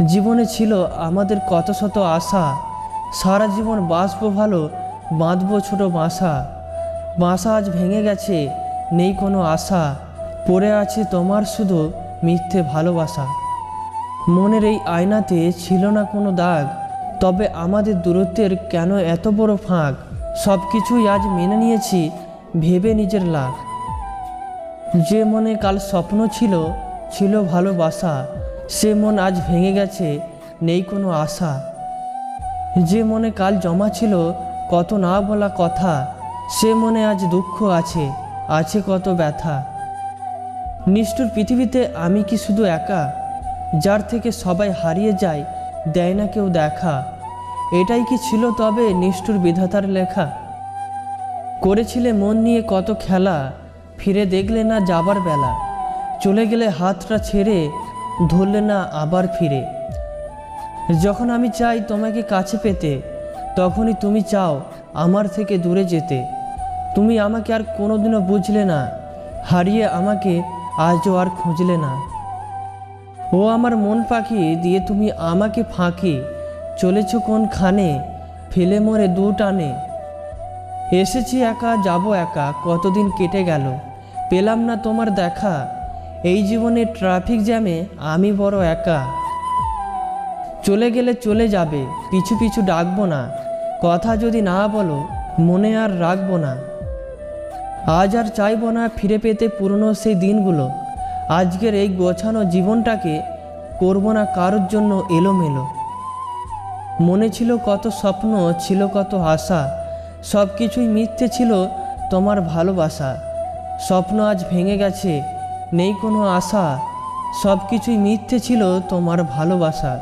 জীবনে ছিল আমাদের কত শত আশা, সারা জীবন বাঁচবো ভালো, বাঁধবো ছোট বাসা। বাসা আজ ভেঙে গেছে, নেই কোনো আশা, পড়ে আছে তোমার শুধু মিথ্যে ভালোবাসা। মনের এই আয়নাতে ছিল না কোনো দাগ, তবে আমাদের দূরত্বের কেন এত বড় ফাঁক? সব কিছুই আজ মেনে নিয়েছি ভেবে নিজের লাভ। যে মনে কাল স্বপ্ন ছিল, ছিল ভালোবাসা, সে মন আজ ভেঙে গেছে, নেই কোনো আশা। যে মনে কাল জমা ছিল কত না বলা কথা, সে মনে আজ দুঃখ আছে, আছে কত ব্যথা। নিষ্ঠুর পৃথিবীতে আমি কি শুধু একা, যার থেকে সবাই হারিয়ে যায়, দেয় না কেউ দেখা? এটাই কি ছিল তবে নিষ্ঠুর বিধাতার লেখা? করেছিলে মন নিয়ে কত খেলা, ফিরে দেখলে না যাবার বেলা। চলে গেলে হাতটা ছেড়ে, ধরলে না আবার ফিরে। যখন আমি চাই তোমাকে কাছে পেতে, তখনই তুমি চাও আমার থেকে দূরে যেতে। তুমি আমাকে আর কোনোদিনও বুঝলে না, হারিয়ে আমাকে আজও আর খুঁজলে না। ও আমার মন পাখি দিয়ে তুমি আমাকে ফাঁকি, চলেছ কোনখানে ফেলে মরে দু টানে। এসেছি একা যাব একা, কতদিন কেটে গেল, পেলাম না তোমার দেখা। এই জীবনের ট্রাফিক জ্যামে আমি বড় একা। চলে গেলে চলে যাবে, পিছু পিছু ডাকবো না, কথা যদি না বলো মনে আর রাখবো না। আজ আর চাইবো না ফিরে পেতে পুরনো সেই দিনগুলো। আজকের এই গোছানো জীবনটাকে করবো না কারোর জন্য এলোমেলো। মনে ছিল কত স্বপ্ন, ছিল কত আশা, সব কিছুই মিথ্যে ছিল তোমার ভালোবাসা। স্বপ্ন আজ ভেঙে গেছে, নেই কোনো আশা, সব কিছুই মিথ্যে ছিল তোমার ভালোবাসা।